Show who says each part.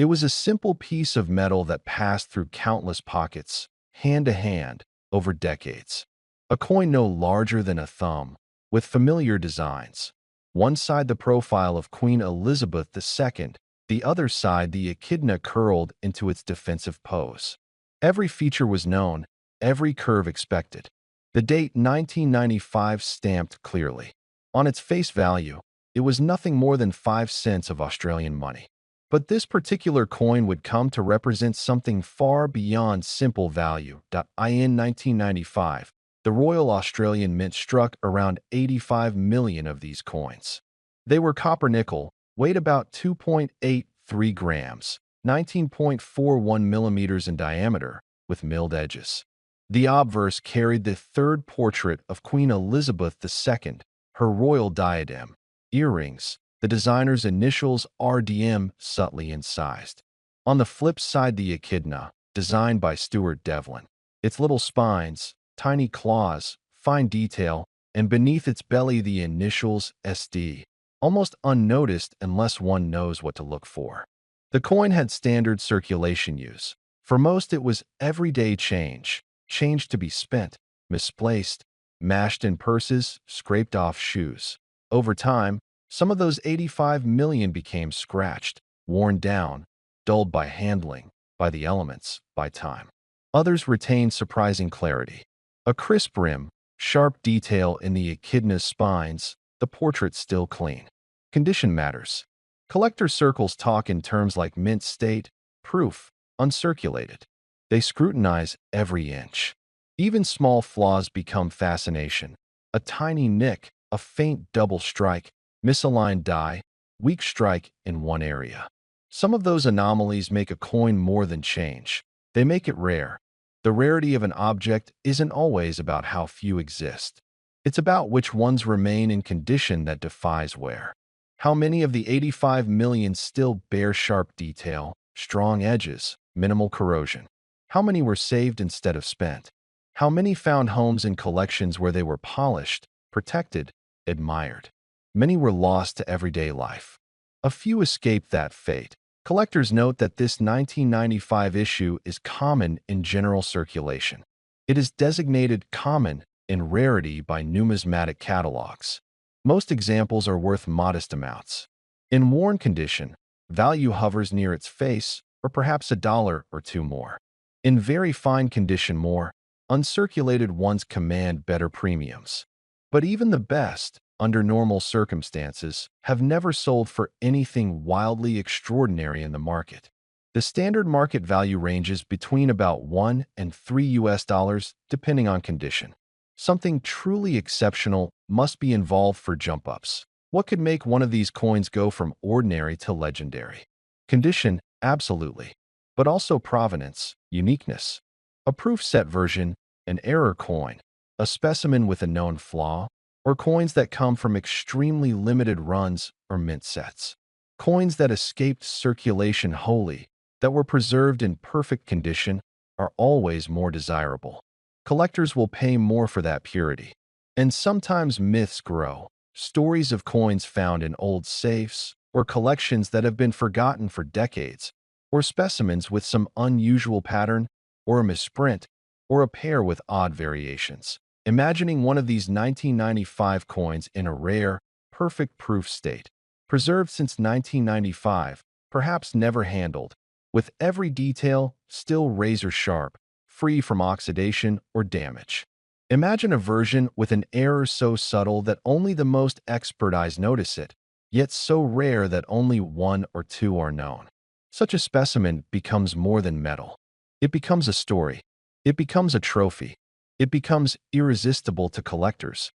Speaker 1: It was a simple piece of metal that passed through countless pockets, hand to hand, over decades. A coin no larger than a thumb, with familiar designs. One side the profile of Queen Elizabeth II, the other side the echidna curled into its defensive pose. Every feature was known, every curve expected. The date 1995 stamped clearly. On its face value, it was nothing more than 5 cents of Australian money. But this particular coin would come to represent something far beyond simple value. In 1995, the Royal Australian Mint struck around 85 million of these coins. They were copper-nickel, weighed about 2.83 grams, 19.41 millimeters in diameter, with milled edges. The obverse carried the third portrait of Queen Elizabeth II, her royal diadem, earrings, the designer's initials RDM subtly incised. On the flip side the echidna, designed by Stuart Devlin. Its little spines, tiny claws, fine detail, and beneath its belly the initials SD, almost unnoticed unless one knows what to look for. The coin had standard circulation use. For most it was everyday change to be spent, misplaced, mashed in purses, scraped off shoes. Over time, some of those 85 million became scratched, worn down, dulled by handling, by the elements, by time. Others retained surprising clarity. A crisp rim, sharp detail in the echidna's spines, the portrait still clean. Condition matters. Collector circles talk in terms like mint state, proof, uncirculated. They scrutinize every inch. Even small flaws become fascination. A tiny nick, a faint double strike, misaligned die, weak strike in one area. Some of those anomalies make a coin more than change. They make it rare. The rarity of an object isn't always about how few exist. It's about which ones remain in condition that defies wear. How many of the 85 million still bear sharp detail, strong edges, minimal corrosion? How many were saved instead of spent? How many found homes in collections where they were polished, protected, admired? Many were lost to everyday life. A few escaped that fate. Collectors note that this 1995 issue is common in general circulation. It is designated common in rarity by numismatic catalogs. Most examples are worth modest amounts. In worn condition, value hovers near its face, or perhaps $1 or $2 more. In very fine condition more, uncirculated ones command better premiums. But even the best, under normal circumstances, have never sold for anything wildly extraordinary in the market. The standard market value ranges between about $1 and $3 depending on condition. Something truly exceptional must be involved for jump-ups. What could make one of these coins go from ordinary to legendary? Condition, absolutely. But also provenance, uniqueness. A proof set version, an error coin, a specimen with a known flaw, or coins that come from extremely limited runs or mint sets. Coins that escaped circulation wholly, that were preserved in perfect condition, are always more desirable. Collectors will pay more for that purity. And sometimes myths grow. Stories of coins found in old safes, or collections that have been forgotten for decades, or specimens with some unusual pattern, or a misprint, or a pair with odd variations. Imagining one of these 1995 coins in a rare, perfect proof state, preserved since 1995, perhaps never handled, with every detail still razor-sharp, free from oxidation or damage. Imagine a version with an error so subtle that only the most expert eyes notice it, yet so rare that only 1 or 2 are known. Such a specimen becomes more than metal. It becomes a story. It becomes a trophy. It becomes irresistible to collectors.